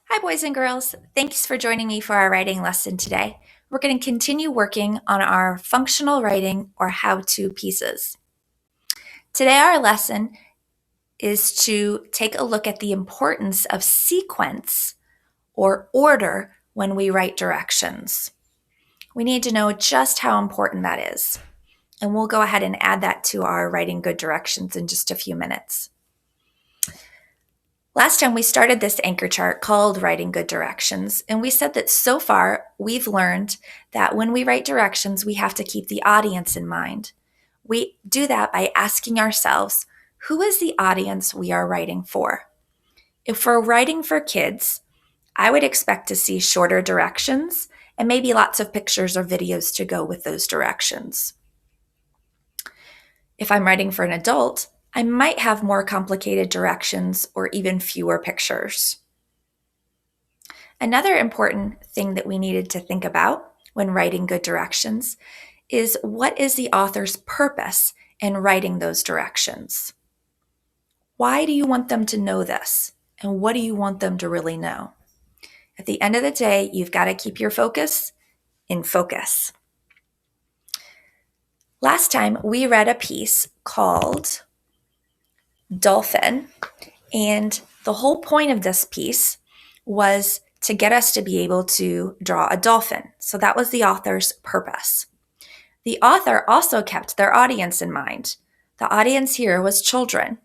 Hi, boys and girls. Thanks for joining me for our writing lesson today. We're going to continue working on our functional writing or how-to pieces. Today, our lesson is to take a look at the importance of sequence or order when we write directions. We need to know just how important that is. And we'll go ahead and add that to our writing good directions in just a few minutes. Last time we started this anchor chart called Writing Good Directions, and we said that so far we've learned that when we write directions, we have to keep the audience in mind. We do that by asking ourselves, who is the audience we are writing for? If we're writing for kids, I would expect to see shorter directions and maybe lots of pictures or videos to go with those directions. If I'm writing for an adult, I might have more complicated directions or even fewer pictures. Another important thing that we needed to think about when writing good directions is what is the author's purpose in writing those directions? Why do you want them to know this? And what do you want them to really know? At the end of the day, you've got to keep your focus in focus. Last time we read a piece called Dolphin, and the whole point of this piece was to get us to be able to draw a dolphin. So that was the author's purpose. The author also kept their audience in mind. The audience here was children.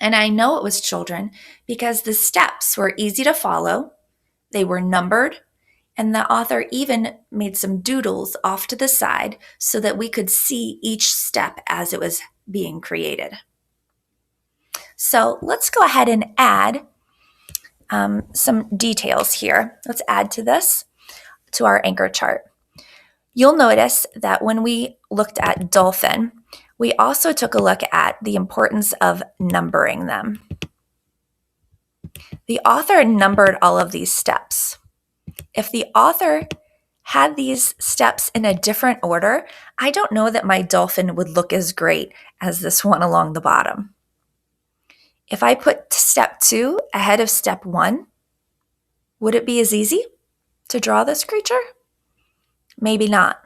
And I know it was children because the steps were easy to follow, they were numbered, and the author even made some doodles off to the side so that we could see each step as it was being created. So let's go ahead and add some details here. Let's add to this, to our anchor chart. You'll notice that when we looked at dolphin, we also took a look at the importance of numbering them. The author numbered all of these steps. If the author had these steps in a different order, I don't know that my dolphin would look as great as this one along the bottom. If I put step 2 ahead of step 1, would it be as easy to draw this creature? Maybe not.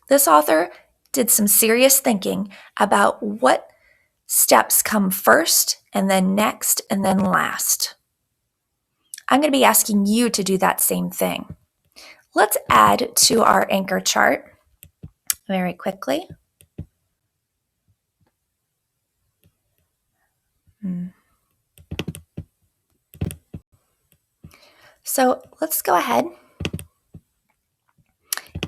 This author did some serious thinking about what steps come first and then next and then last. I'm going to be asking you to do that same thing. Let's add to our anchor chart very quickly. So let's go ahead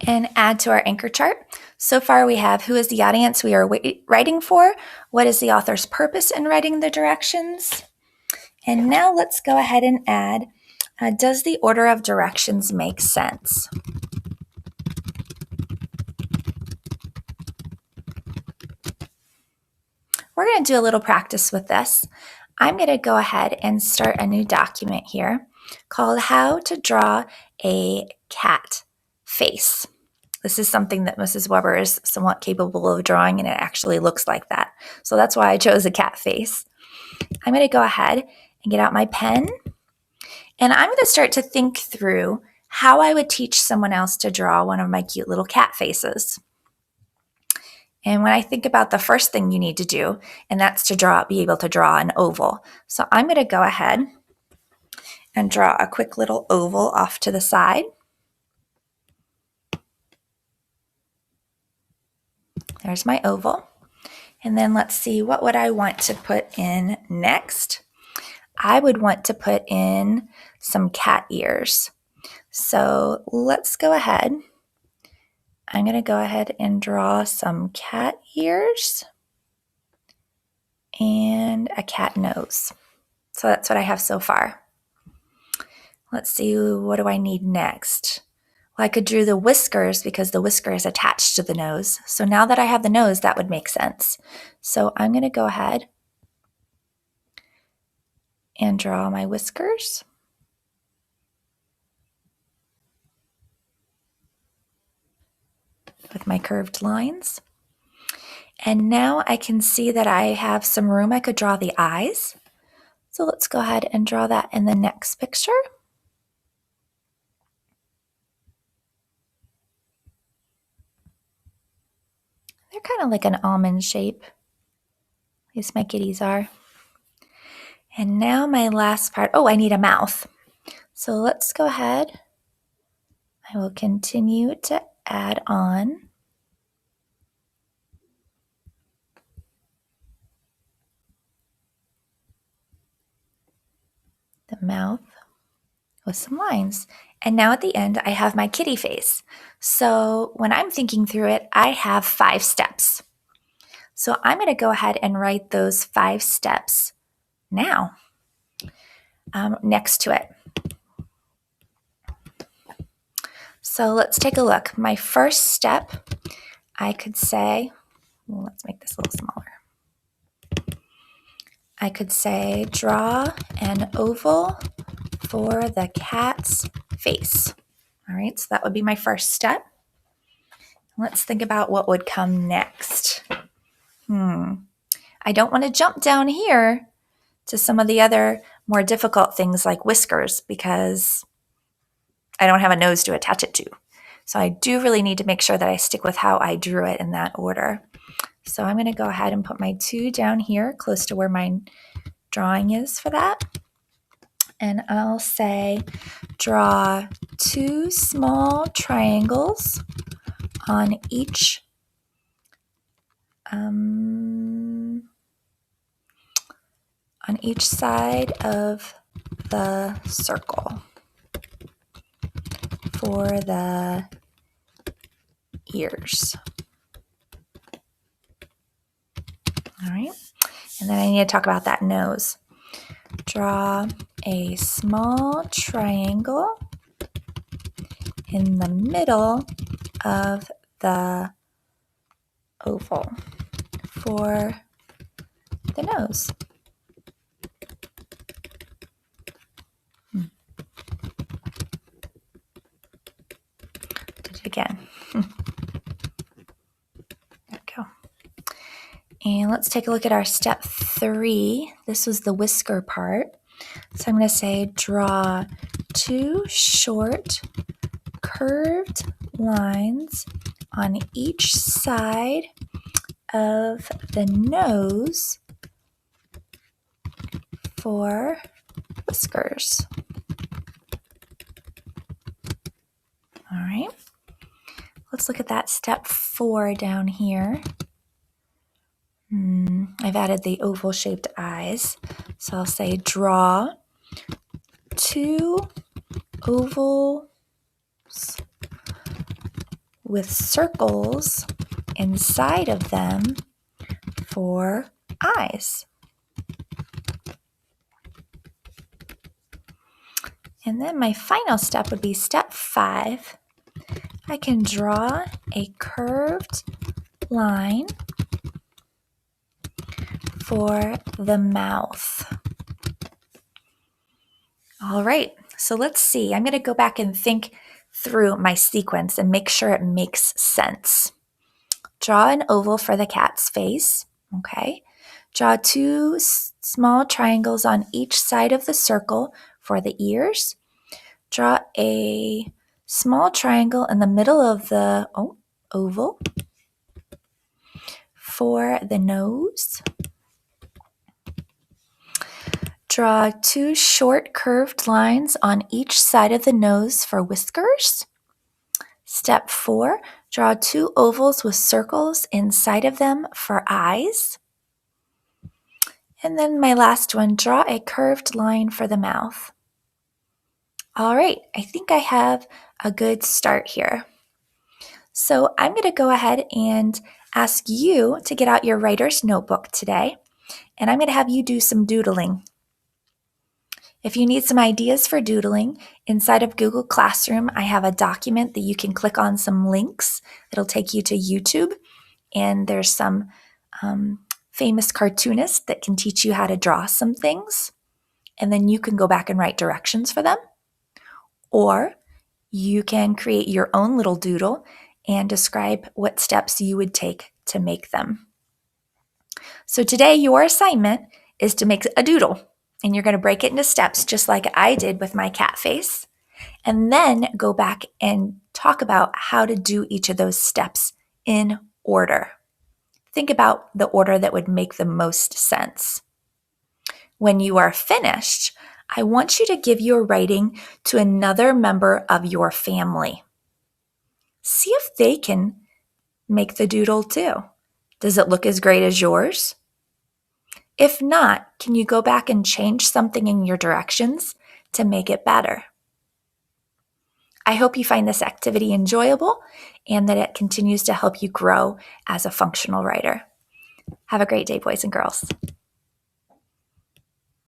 and add to our anchor chart. So far we have who is the audience we are writing for, what is the author's purpose in writing the directions, and now let's go ahead and add, does the order of directions make sense? We're going to do a little practice with this. I'm going to go ahead and start a new document here called How to Draw a Cat Face. This is something that Mrs. Weber is somewhat capable of drawing, and it actually looks like that. So that's why I chose a cat face. I'm going to go ahead and get out my pen, and I'm going to start to think through how I would teach someone else to draw one of my cute little cat faces. And when I think about the first thing you need to do, and that's to be able to draw an oval. So I'm going to go ahead and draw a quick little oval off to the side. There's my oval. And then let's see, what would I want to put in next? I would want to put in some cat ears. So let's go ahead. I'm going to go ahead and draw some cat ears and a cat nose. So that's what I have so far. Let's see, what do I need next? Well, I could draw the whiskers because the whisker is attached to the nose. So now that I have the nose, that would make sense. So I'm going to go ahead and draw my whiskers. With my curved lines. And now I can see that I have some room. I could draw the eyes. So let's go ahead and draw that in the next picture. They're kind of like an almond shape. At least my kitties are. And now my last part. Oh, I need a mouth. So let's go ahead. I will continue to add on the mouth with some lines. And now at the end, I have my kitty face. So when I'm thinking through it, I have 5 steps. So I'm going to go ahead and write those 5 steps now next to it. So let's take a look. My first step, I could say, well, let's make this a little smaller. I could say, draw an oval for the cat's face. All right, so that would be my first step. Let's think about what would come next. I don't want to jump down here to some of the other more difficult things like whiskers because I don't have a nose to attach it to. So I do really need to make sure that I stick with how I drew it in that order. So I'm going to go ahead and put my 2 down here close to where my drawing is for that. And I'll say draw 2 small triangles on each side of the circle for the ears. All right, and then I need to talk about that nose. Draw a small triangle in the middle of the oval for the nose. Did it again. There we go. And let's take a look at our step 3. This was the whisker part. So I'm going to say draw 2 short curved lines on each side of the nose for whiskers. All right. Let's look at that step 4 down here. I've added the oval-shaped eyes. So I'll say draw 2 ovals with circles inside of them for eyes. And then my final step would be step 5. I can draw a curved line for the mouth. All right, so let's see. I'm going to go back and think through my sequence and make sure it makes sense. Draw an oval for the cat's face. Okay. Draw 2 small triangles on each side of the circle for the ears. Draw a small triangle in the middle of the oval for the nose. Draw 2 short curved lines on each side of the nose for whiskers. Step 4, draw 2 ovals with circles inside of them for eyes. And then my last one, draw a curved line for the mouth. All right, I think I have a good start here. So I'm going to go ahead and ask you to get out your writer's notebook today, and I'm going to have you do some doodling. If you need some ideas for doodling, inside of Google Classroom, I have a document that you can click on some links. It'll take you to YouTube, and there's some famous cartoonists that can teach you how to draw some things, and then you can go back and write directions for them. Or you can create your own little doodle and describe what steps you would take to make them. So today, your assignment is to make a doodle. And you're going to break it into steps just like I did with my cat face. And then go back and talk about how to do each of those steps in order. think about the order that would make the most sense. When you are finished, I want you to give your writing to another member of your family. See if they can make the doodle too. Does it look as great as yours? If not, can you go back and change something in your directions to make it better? I hope you find this activity enjoyable and that it continues to help you grow as a functional writer. Have a great day, boys and girls.